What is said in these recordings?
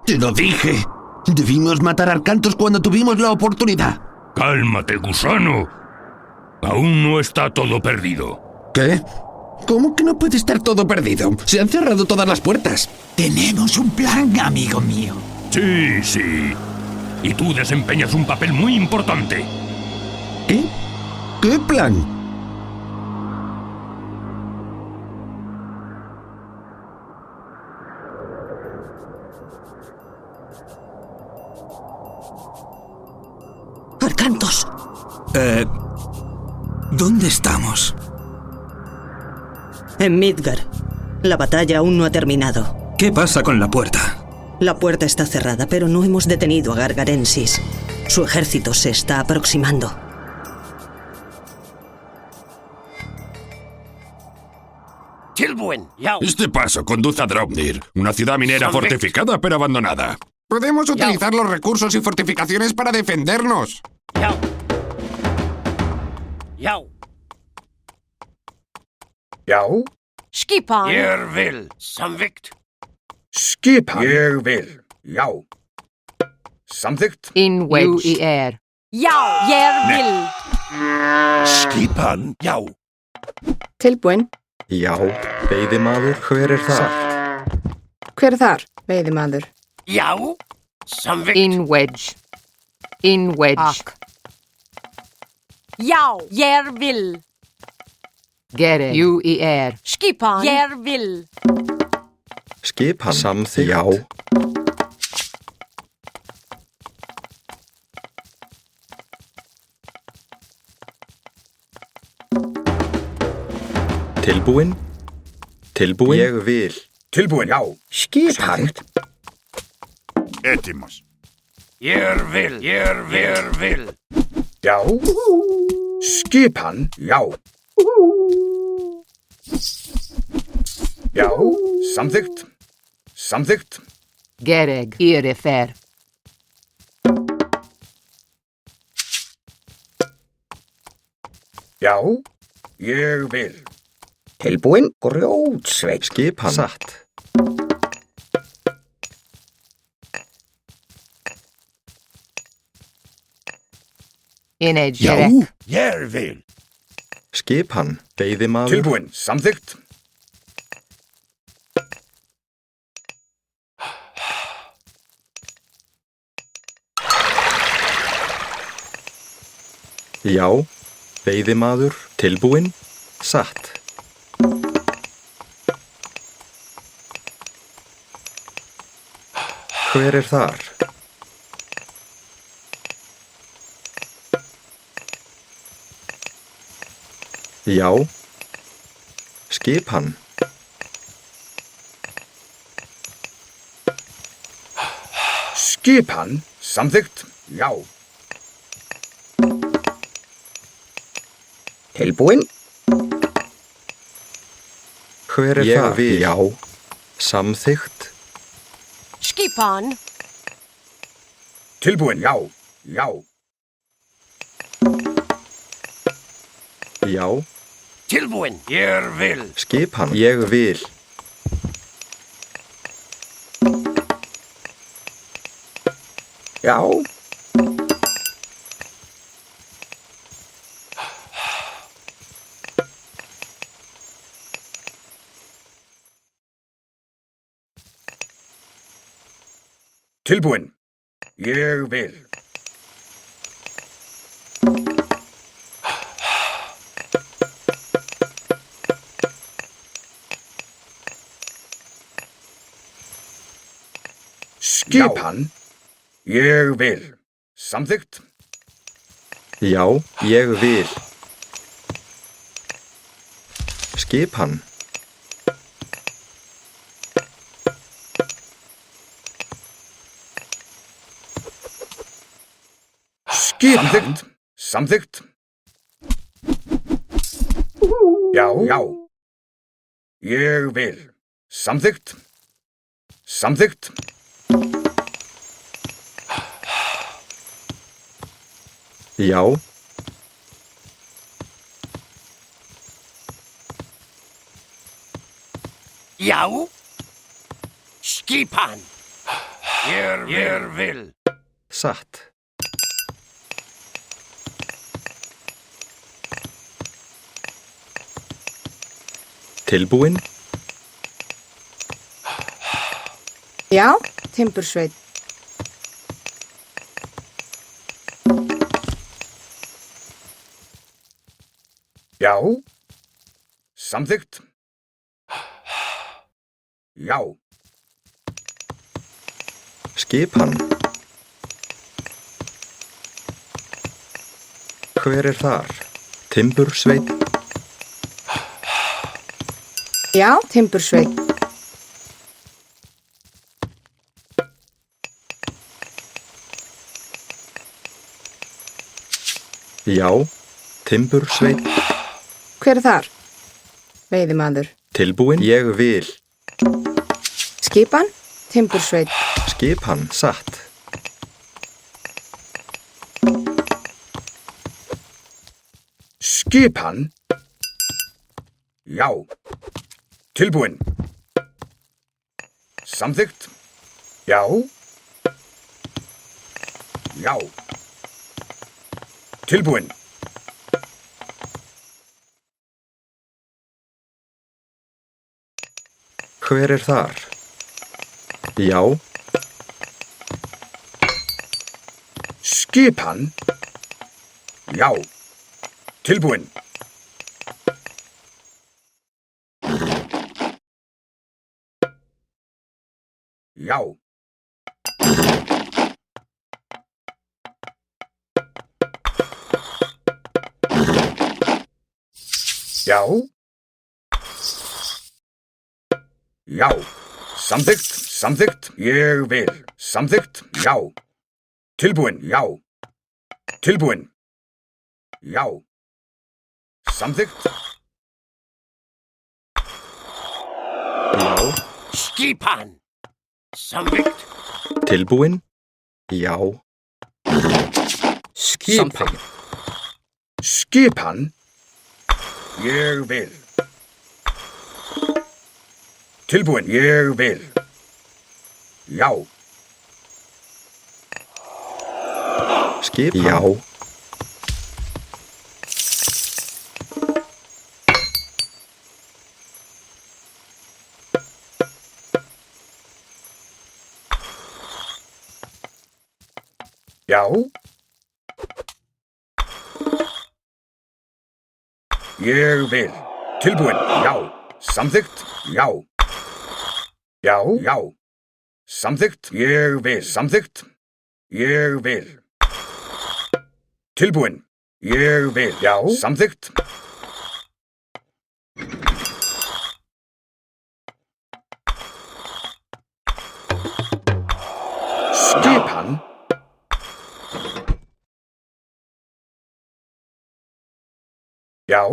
Te lo dije. Debimos matar a Arcantos cuando tuvimos la oportunidad. Cálmate, gusano. Aún no está todo perdido. ¿Qué? ¿Cómo que no puede estar todo perdido? Se han cerrado todas las puertas. Tenemos un plan, amigo mío. Sí, sí. Y tú desempeñas un papel muy importante. ¿Qué? ¿Qué plan? Arcantos. ¿Dónde estamos? En Midgar. La batalla aún no ha terminado. ¿Qué pasa con la puerta? La puerta está cerrada, pero no hemos detenido a Gargarensis. Su ejército se está aproximando. Este paso conduce a Draupnir, una ciudad minera fortificada pero abandonada. Podemos utilizar los recursos y fortificaciones para defendernos. Jau? Skipan. Skipan. Jeg vil. Jau. Samþykkt. In wedge. Já, ég vil. Skipan, já. Tilbúin. Já, veiðimaður, hver er þar? Hver er þar, veiðimaður? Já. In wedge. In wedge. Já, ég vil. Gereg. Skipan. Ég vil. Skipan. Samþykkt. Já. Tilbúin? Tilbúin? Ég vil. Tilbúin, já. Skipan. Etimos. Ég vil. Já. Skipan, já. Já, samþykkt. Samþykkt. Gereg. Irifer. Já, ég vil. Tilbúin, grjótsveit. Skipan. Satt. In edge. Já, Gereg. ég vil. Skipan. Veiðimaður. Tilbúin, samþykkt. Já, veiðimaður. Tilbúin. Satt. Hver er þar? Já. Skipan. Skipan, samþykkt. Já. Tilbúin. Hver er þar? Ég vil. Já. Samþykkt. Skipan. Tilbúin, já. Já. Já. Tilbúin. Ég vil. Skipan. Ég vil. Já. Tilbúin. Ég vil. Skipan. Ég vil. Samþykkt. Já, ég vil. Skipan. Samþykkt. Samþykkt. Já. Já. Ég vil. Samþykkt. Samþykkt. Já. Já. Skipan. Ég vil. Satt. Tilbúin? Já, timbursveit. Já. Samþykkt. Já. Skipan. Hver er þar? Timbursveit? Já, timbursveit. Já, timbursveit. Hver er þar? Veiðimaður. Tilbúin? Ég vil. Skipan, timbursveit. Skipan, satt. Skipan. Já. Tilbúin. Samþykkt. Já. Já. Tilbúin. Hver er þar? Já. Skipan. Já. Tilbúin. Já. Já. Já. Samþykkt, samþykkt. Ég vil. Samþykkt, já. Tilbúin, já. Tilbúin. Já. Samþykkt. Já. Skipan. Samþykkt. Tilbúin? Já. Skipan. Skipan. Ég vil. Tilbúin, ég vil. Já. Skipan. Já. Já. Ég vil. Tilbúin, já. Samþykkt, já. Já. Já. Samþykkt, ég vil. Samþykkt, ég vil. Tilbúin, ég vil. Já. Samþykkt. Skipan. Já.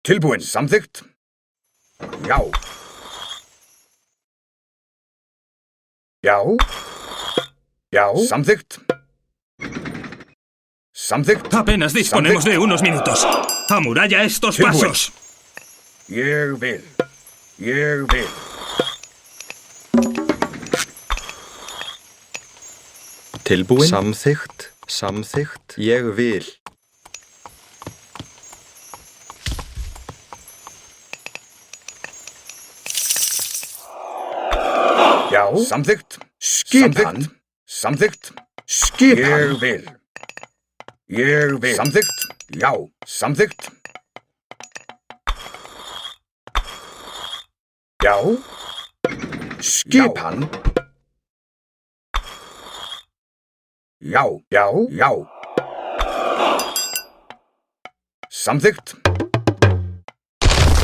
Tilbúin, samþykkt. Já. Já. Já. Samþykkt. Samþykkt. Apenas disponemos de unos minutos. Amuralla estos Tilbúin. pasos. Ég vil. Ég vil. Tilbúin? Samþykkt, samþykkt. Ég vil. Já. Samþykkt. Skipan. Samþykkt. Skipan. Ég vil. Ég vil. Samþykkt. Já. Samþykkt. Já. Skipan. Já. Já. Já. Samþykkt.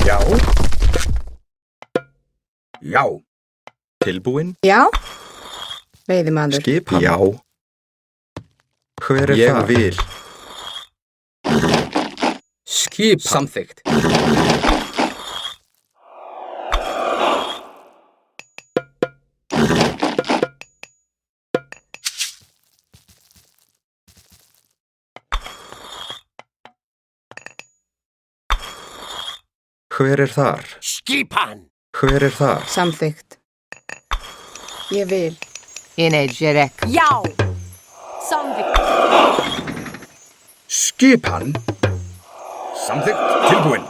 Já. Já. Tilbúin? Já, veiðimaður. Skipan? Já. Hver er það? Ég vil. Skipan. Samþykkt. Hver er þar? Skipan. Hver er þar? Samþykkt. Ég vil. Innej gerek. Já. Samþykkt. Skipan. Samþykkt. Tilbúin.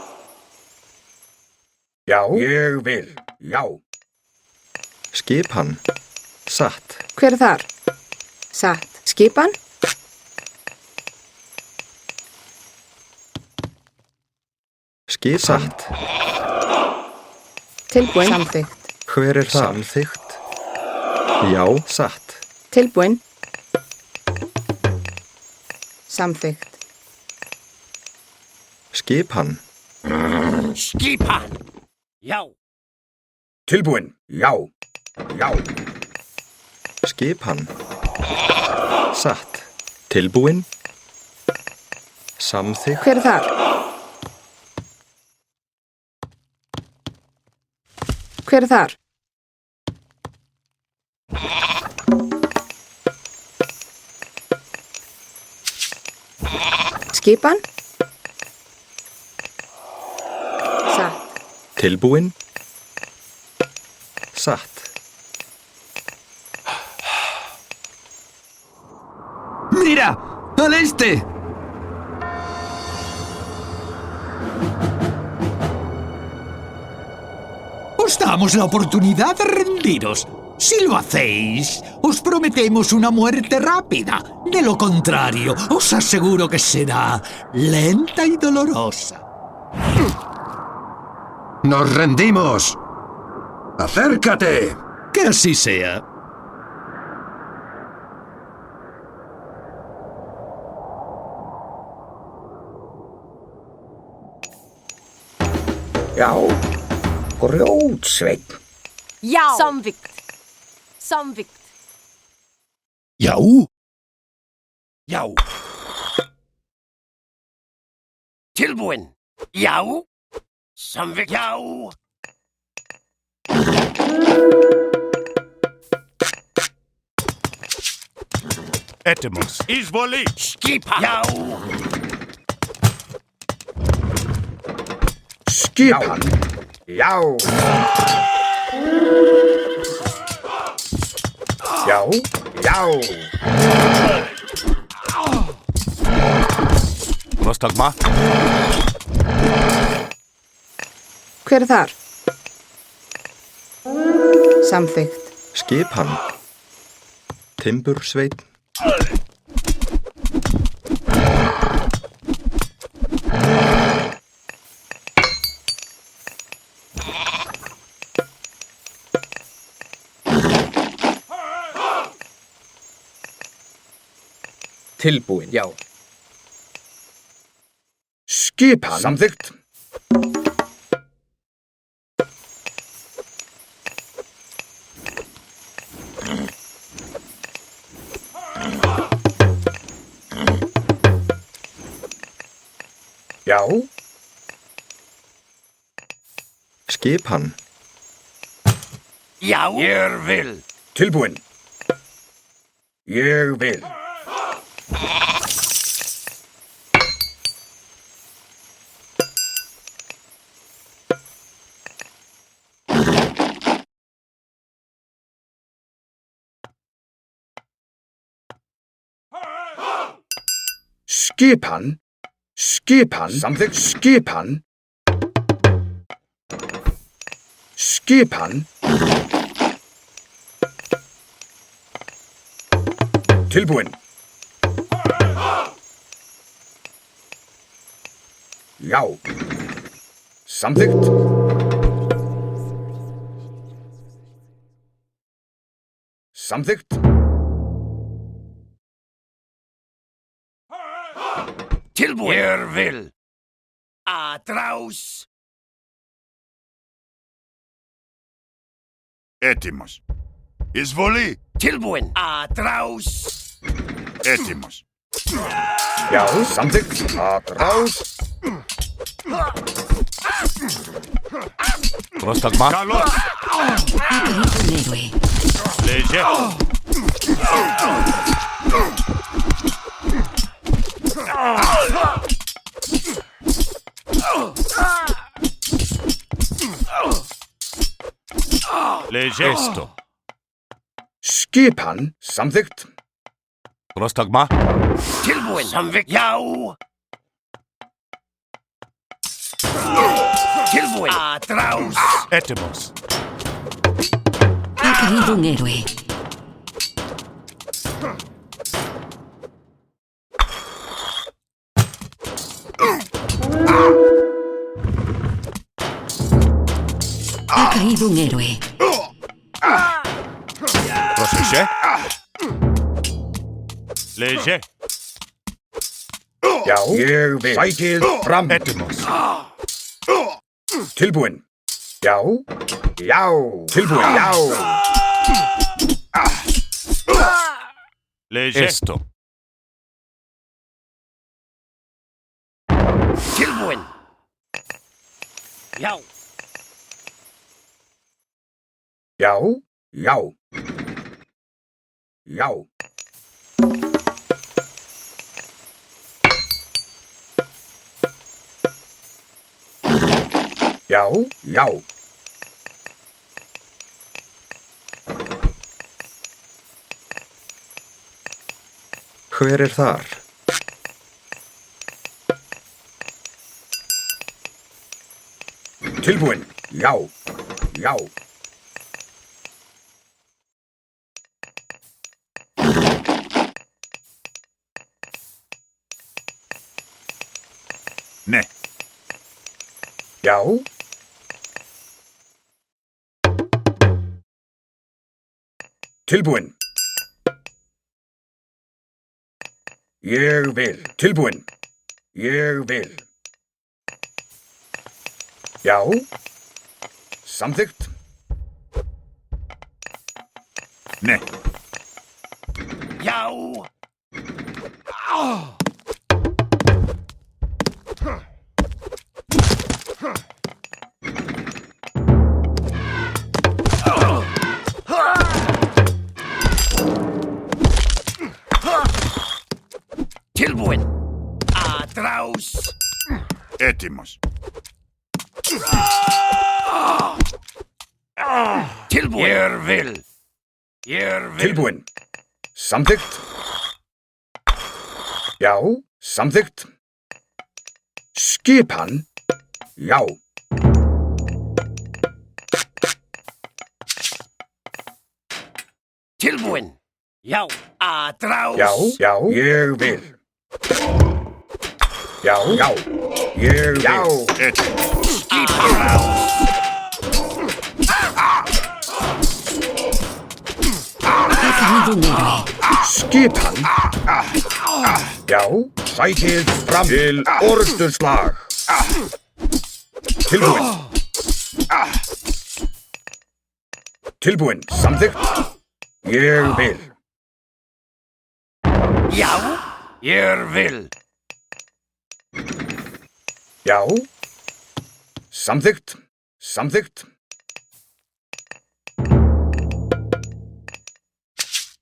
Já. Ég vil. Já. Skipan. Satt. Hver er þar? Satt. Skipan? Skip. Satt. Tilbúin. Samþykkt. Hver er það? Samþykkt. Já, satt. Tilbúin. Samþykkt. Skipan. Skipan. Já. Tilbúin. Já. Já. Skipan. Satt. Tilbúin. Samþykkt. Hver er þar? Hver er þar? Skipan? Satt. Tilbúin. Satt. ¡Mira! ¡Al este! Os damos la oportunidad de rendiros. Si lo hacéis, os prometemos una muerte rápida. De lo contrario, os aseguro que será lenta y dolorosa. ¡Nos rendimos! ¡Acércate! Que así sea. Já. Grjótsveinn. Já. Samþykkt. Samþykkt. Já. Já. Tilbúin. Já. Samþykkt. Já. Έτοιμος. Εισβολή. Skipan. Já. Skipan. Já. Já. Já. Prostagma. Hver er þar? Samþykkt. Skipan. Timbursveinn. Tilbúin. Já. Skipan. Samþykkt. Já. Skipan. Já. Ég vil. Tilbúin. Ég vil. Skipan. Skipan. Samþykkt. Skipan. Skipan. Tilbúin. Já. Samþykkt. Samþykkt. Tilbúin. Ég vil. Atrás. Έτοιμος. Εισβολή. Tilbúin. Atrás. Έτοιμος. Já. Samþykkt. Atrás. Prostagma. Καλώς. Λέγε. Λέγε. Έστω. Skipan. Samþykkt. Prostagma. Tilbúin. Samþykkt. Já. Tilbúin. Atrás. Etemos. Ha caído un héroe. Ha caído un héroe. Proseche. Leger. Já. Ég vil. Sækið fram. Etemos. Tilbúin. Já. Já. Tilbúin. Já. Leger. Esto. Tilbúin. Já. Já. Já. Já. Já. Já. Hver er þar? Tilbúin. Já. Já. Ne. Já. Tilbúin. Ég vil. Tilbúin. Ég vil. Já. Samþykkt. Ne. Já. Tilbúin. Atrás. Etemos. Tilbúin. Ég vil. Ég vil. Tilbúin. Samþykkt. Já. Samþykkt. Skipan. Já. Tilbúin. Já. Atrás. Já. Já. Ég vil. Já. Já. Ég vil. Já. Atrás. Ha caído un héroe. Skipan. Já. Sækið fram til orðsturslag. Tilbúin. Tilbúin. Samþykkt. Ég vil. Já. Ég vil. Já. Samþykkt. Samþykkt.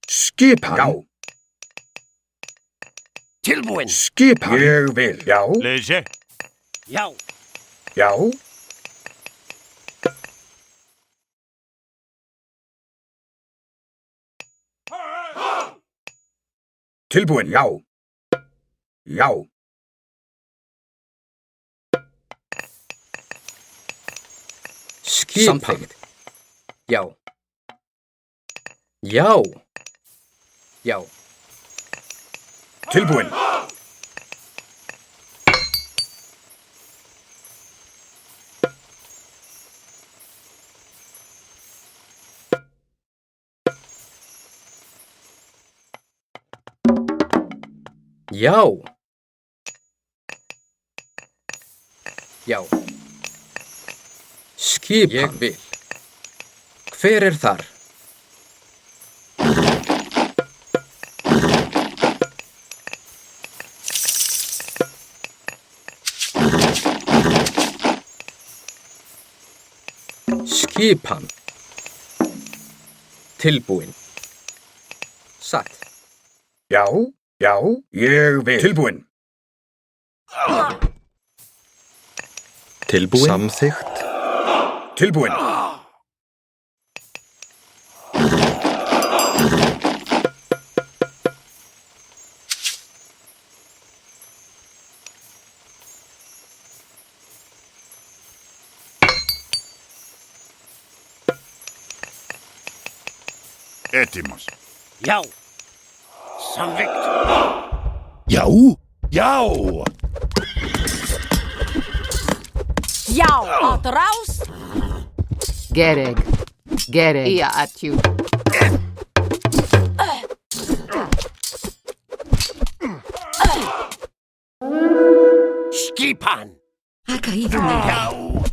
Skipan. Já. Tilbúin. Skipan. Ég vil. Já. Leger. Já. Já. Tilbúin. Já. Já. Skipan. Já. Já. Já. Tilbúin. Já. Já. Skipan. Ég vil. Hver er þar? Skipan. Tilbúin. Satt. Já. Já. Ég vil. Tilbúin. Tilbúin. Samþykkt. Tilbúin. Etimos. Já. Samþykkt. Já. Já! Já, atrás. Gereg. Ia atju. Skipan. Ha caído un héroe.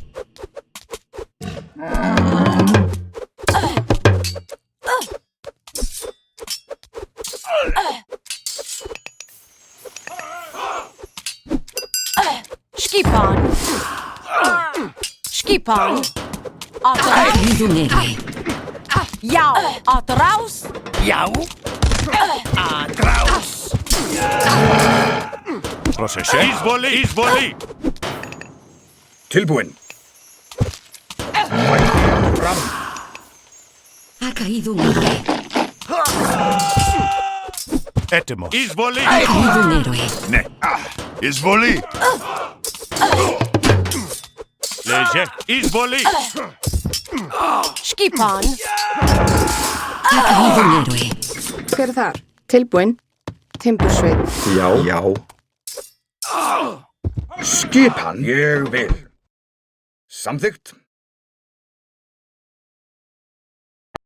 Skipan. Skipan. Ha Atrás. caído un héroe. Já, atrás. Já. Atraus. Proseše. Izvoli. Tilbúin. Ha caído un héroe. Etimos. Izvoli. Ha caído un héroe. Ne. Izvoli. Leže. Izvoli. Skipan. Ha caído un héroe. Hver er þar? Tilbúin. Timbursveit. Já. Skipan. Ég vil. Samþykkt.